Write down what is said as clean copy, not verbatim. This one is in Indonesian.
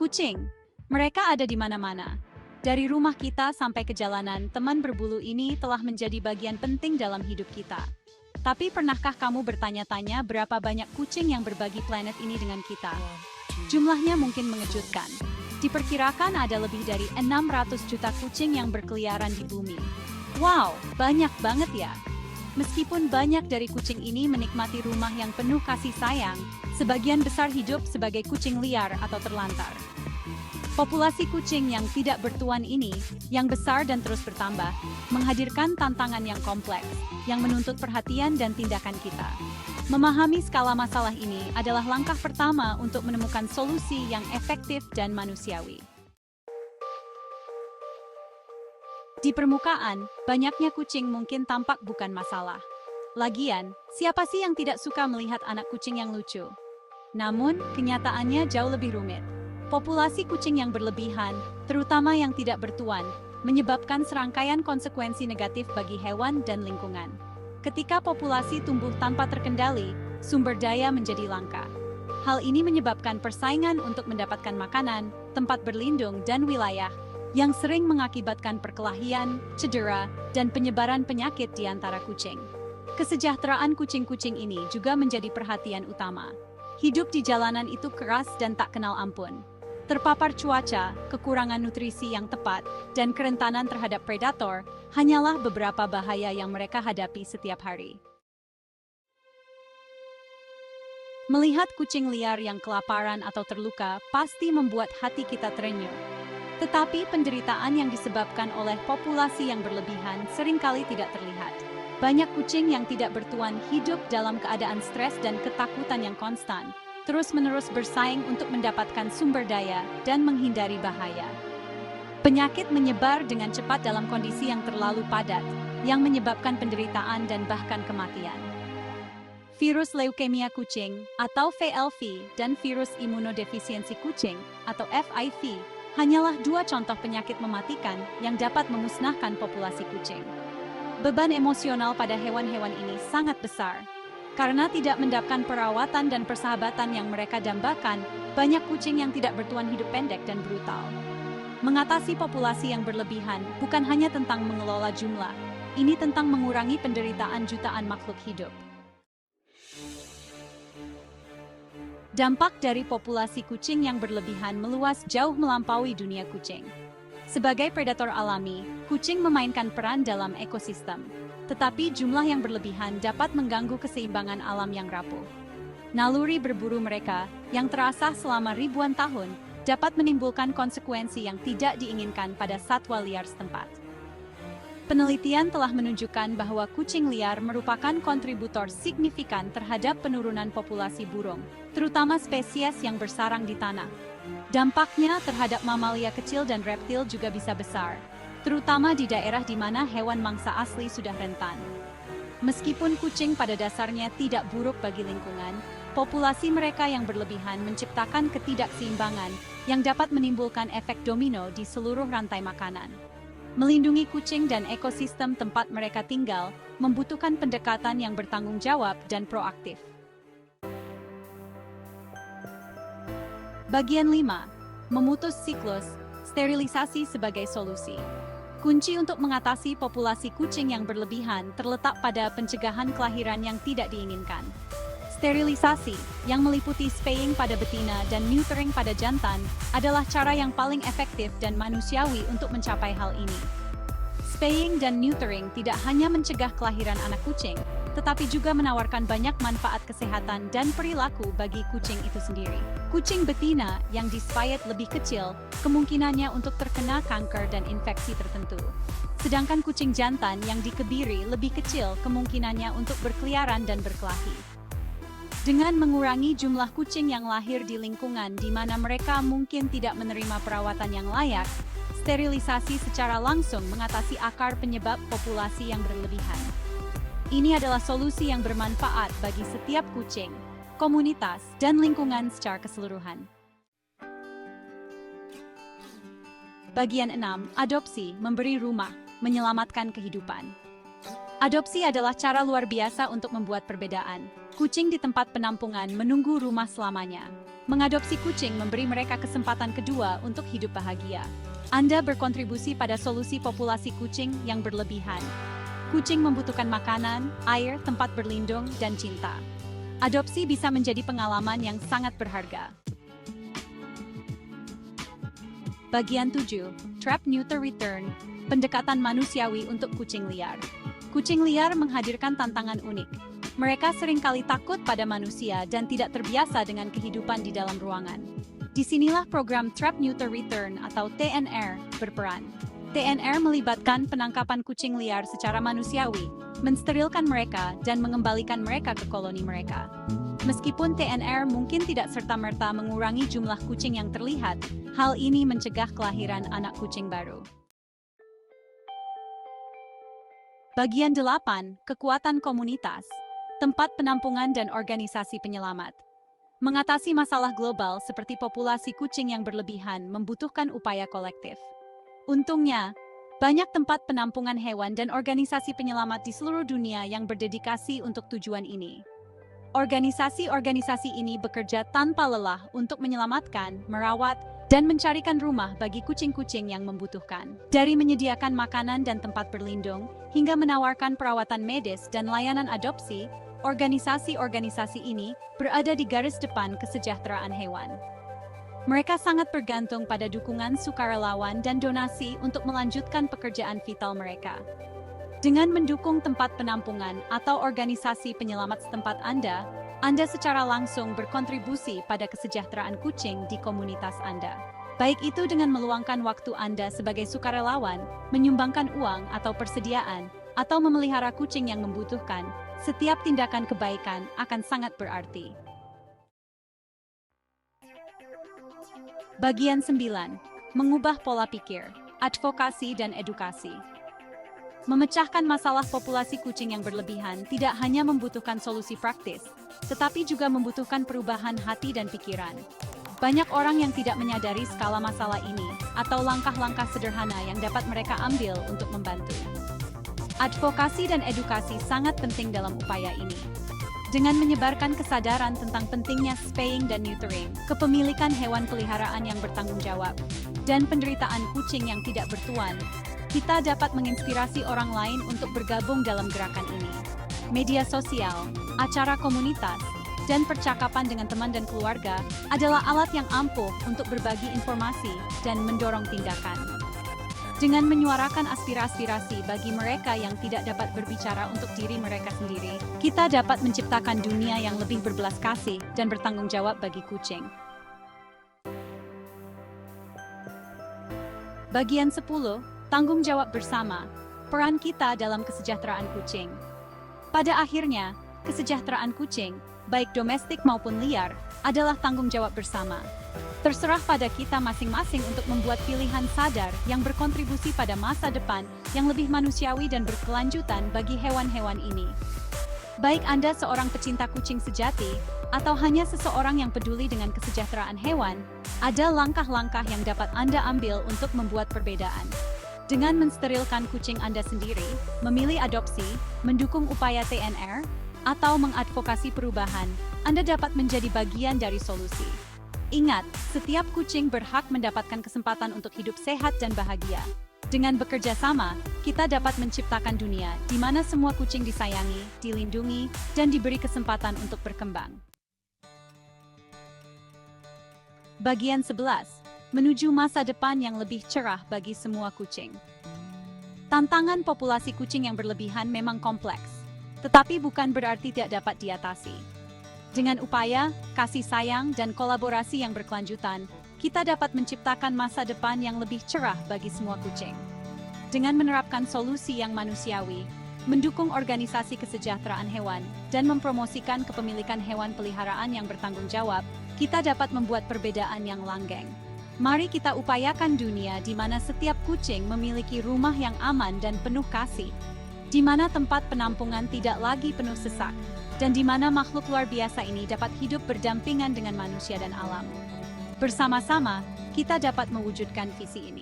Kucing. Mereka ada di mana-mana. Dari rumah kita sampai ke jalanan, teman berbulu ini telah menjadi bagian penting dalam hidup kita. Tapi pernahkah kamu bertanya-tanya berapa banyak kucing yang berbagi planet ini dengan kita? Jumlahnya mungkin mengejutkan. Diperkirakan ada lebih dari 600 juta kucing yang berkeliaran di bumi. Wow, banyak banget ya. Meskipun banyak dari kucing ini menikmati rumah yang penuh kasih sayang, sebagian besar hidup sebagai kucing liar atau terlantar. Populasi kucing yang tidak bertuan ini, yang besar dan terus bertambah, menghadirkan tantangan yang kompleks, yang menuntut perhatian dan tindakan kita. Memahami skala masalah ini adalah langkah pertama untuk menemukan solusi yang efektif dan manusiawi. Di permukaan, banyaknya kucing mungkin tampak bukan masalah. Lagian, siapa sih yang tidak suka melihat anak kucing yang lucu? Namun, kenyataannya jauh lebih rumit. Populasi kucing yang berlebihan, terutama yang tidak bertuan, menyebabkan serangkaian konsekuensi negatif bagi hewan dan lingkungan. Ketika populasi tumbuh tanpa terkendali, sumber daya menjadi langka. Hal ini menyebabkan persaingan untuk mendapatkan makanan, tempat berlindung, dan wilayah, yang sering mengakibatkan perkelahian, cedera, dan penyebaran penyakit di antara kucing. Kesejahteraan kucing-kucing ini juga menjadi perhatian utama. Hidup di jalanan itu keras dan tak kenal ampun. Terpapar cuaca, kekurangan nutrisi yang tepat, dan kerentanan terhadap predator hanyalah beberapa bahaya yang mereka hadapi setiap hari. Melihat kucing liar yang kelaparan atau terluka pasti membuat hati kita terenyuh. Tetapi penderitaan yang disebabkan oleh populasi yang berlebihan seringkali tidak terlihat. Banyak kucing yang tidak bertuan hidup dalam keadaan stres dan ketakutan yang konstan, terus-menerus bersaing untuk mendapatkan sumber daya dan menghindari bahaya. Penyakit menyebar dengan cepat dalam kondisi yang terlalu padat, yang menyebabkan penderitaan dan bahkan kematian. Virus leukemia kucing atau VLV dan virus imunodefisiensi kucing atau FIV hanyalah dua contoh penyakit mematikan yang dapat memusnahkan populasi kucing. Beban emosional pada hewan-hewan ini sangat besar. Karena tidak mendapatkan perawatan dan persahabatan yang mereka dambakan, banyak kucing yang tidak bertuan hidup pendek dan brutal. Mengatasi populasi yang berlebihan bukan hanya tentang mengelola jumlah, ini tentang mengurangi penderitaan jutaan makhluk hidup. Dampak dari populasi kucing yang berlebihan meluas jauh melampaui dunia kucing. Sebagai predator alami, kucing memainkan peran dalam ekosistem. Tetapi jumlah yang berlebihan dapat mengganggu keseimbangan alam yang rapuh. Naluri berburu mereka, yang terasah selama ribuan tahun, dapat menimbulkan konsekuensi yang tidak diinginkan pada satwa liar setempat. Penelitian telah menunjukkan bahwa kucing liar merupakan kontributor signifikan terhadap penurunan populasi burung, terutama spesies yang bersarang di tanah. Dampaknya terhadap mamalia kecil dan reptil juga bisa besar, terutama di daerah di mana hewan mangsa asli sudah rentan. Meskipun kucing pada dasarnya tidak buruk bagi lingkungan, populasi mereka yang berlebihan menciptakan ketidakseimbangan yang dapat menimbulkan efek domino di seluruh rantai makanan. Melindungi kucing dan ekosistem tempat mereka tinggal membutuhkan pendekatan yang bertanggung jawab dan proaktif. Bagian 5. Memutus siklus, sterilisasi sebagai solusi. Kunci untuk mengatasi populasi kucing yang berlebihan terletak pada pencegahan kelahiran yang tidak diinginkan. Sterilisasi, yang meliputi spaying pada betina dan neutering pada jantan, adalah cara yang paling efektif dan manusiawi untuk mencapai hal ini. Spaying dan neutering tidak hanya mencegah kelahiran anak kucing, tetapi juga menawarkan banyak manfaat kesehatan dan perilaku bagi kucing itu sendiri. Kucing betina yang di-spayed lebih kecil, kemungkinannya untuk terkena kanker dan infeksi tertentu. Sedangkan kucing jantan yang dikebiri lebih kecil, kemungkinannya untuk berkeliaran dan berkelahi. Dengan mengurangi jumlah kucing yang lahir di lingkungan di mana mereka mungkin tidak menerima perawatan yang layak, sterilisasi secara langsung mengatasi akar penyebab populasi yang berlebihan. Ini adalah solusi yang bermanfaat bagi setiap kucing, komunitas, dan lingkungan secara keseluruhan. Bagian 6. Adopsi, memberi rumah, menyelamatkan kehidupan. Adopsi adalah cara luar biasa untuk membuat perbedaan. Kucing di tempat penampungan menunggu rumah selamanya. Mengadopsi kucing memberi mereka kesempatan kedua untuk hidup bahagia. Anda berkontribusi pada solusi populasi kucing yang berlebihan. Kucing membutuhkan makanan, air, tempat berlindung, dan cinta. Adopsi bisa menjadi pengalaman yang sangat berharga. Bagian 7. Trap Neuter Return. Pendekatan manusiawi untuk kucing liar. Kucing liar menghadirkan tantangan unik. Mereka seringkali takut pada manusia dan tidak terbiasa dengan kehidupan di dalam ruangan. Disinilah program Trap Neuter Return atau TNR berperan. TNR melibatkan penangkapan kucing liar secara manusiawi, mensterilkan mereka, dan mengembalikan mereka ke koloni mereka. Meskipun TNR mungkin tidak serta-merta mengurangi jumlah kucing yang terlihat, hal ini mencegah kelahiran anak kucing baru. Bagian 8. Kekuatan komunitas. Tempat penampungan dan organisasi penyelamat. Mengatasi masalah global seperti populasi kucing yang berlebihan membutuhkan upaya kolektif. Untungnya, banyak tempat penampungan hewan dan organisasi penyelamat di seluruh dunia yang berdedikasi untuk tujuan ini. Organisasi-organisasi ini bekerja tanpa lelah untuk menyelamatkan, merawat, dan mencarikan rumah bagi kucing-kucing yang membutuhkan. Dari menyediakan makanan dan tempat berlindung, hingga menawarkan perawatan medis dan layanan adopsi, organisasi-organisasi ini berada di garis depan kesejahteraan hewan. Mereka sangat bergantung pada dukungan sukarelawan dan donasi untuk melanjutkan pekerjaan vital mereka. Dengan mendukung tempat penampungan atau organisasi penyelamat setempat Anda secara langsung berkontribusi pada kesejahteraan kucing di komunitas Anda. Baik itu dengan meluangkan waktu Anda sebagai sukarelawan, menyumbangkan uang atau persediaan, atau memelihara kucing yang membutuhkan, setiap tindakan kebaikan akan sangat berarti. Bagian 9. Mengubah pola pikir, advokasi dan edukasi. Memecahkan masalah populasi kucing yang berlebihan tidak hanya membutuhkan solusi praktis, tetapi juga membutuhkan perubahan hati dan pikiran. Banyak orang yang tidak menyadari skala masalah ini atau langkah-langkah sederhana yang dapat mereka ambil untuk membantu. Advokasi dan edukasi sangat penting dalam upaya ini. Dengan menyebarkan kesadaran tentang pentingnya spaying dan neutering, kepemilikan hewan peliharaan yang bertanggung jawab, dan penderitaan kucing yang tidak bertuan, kita dapat menginspirasi orang lain untuk bergabung dalam gerakan ini. Media sosial, acara komunitas, dan percakapan dengan teman dan keluarga adalah alat yang ampuh untuk berbagi informasi dan mendorong tindakan. Dengan menyuarakan aspirasi bagi mereka yang tidak dapat berbicara untuk diri mereka sendiri, kita dapat menciptakan dunia yang lebih berbelas kasih dan bertanggung jawab bagi kucing. Bagian 10. Tanggung jawab bersama. Peran kita dalam kesejahteraan kucing. Pada akhirnya, kesejahteraan kucing, baik domestik maupun liar, adalah tanggung jawab bersama. Terserah pada kita masing-masing untuk membuat pilihan sadar yang berkontribusi pada masa depan yang lebih manusiawi dan berkelanjutan bagi hewan-hewan ini. Baik Anda seorang pecinta kucing sejati, atau hanya seseorang yang peduli dengan kesejahteraan hewan, ada langkah-langkah yang dapat Anda ambil untuk membuat perbedaan. Dengan mensterilkan kucing Anda sendiri, memilih adopsi, mendukung upaya TNR, atau mengadvokasi perubahan, Anda dapat menjadi bagian dari solusi. Ingat, setiap kucing berhak mendapatkan kesempatan untuk hidup sehat dan bahagia. Dengan bekerja sama, kita dapat menciptakan dunia di mana semua kucing disayangi, dilindungi, dan diberi kesempatan untuk berkembang. Bagian 11. Menuju masa depan yang lebih cerah bagi semua kucing. Tantangan populasi kucing yang berlebihan memang kompleks, tetapi bukan berarti tidak dapat diatasi. Dengan upaya, kasih sayang, dan kolaborasi yang berkelanjutan, kita dapat menciptakan masa depan yang lebih cerah bagi semua kucing. Dengan menerapkan solusi yang manusiawi, mendukung organisasi kesejahteraan hewan, dan mempromosikan kepemilikan hewan peliharaan yang bertanggung jawab, kita dapat membuat perbedaan yang langgeng. Mari kita upayakan dunia di mana setiap kucing memiliki rumah yang aman dan penuh kasih, di mana tempat penampungan tidak lagi penuh sesak, dan di mana makhluk luar biasa ini dapat hidup berdampingan dengan manusia dan alam. Bersama-sama, kita dapat mewujudkan visi ini.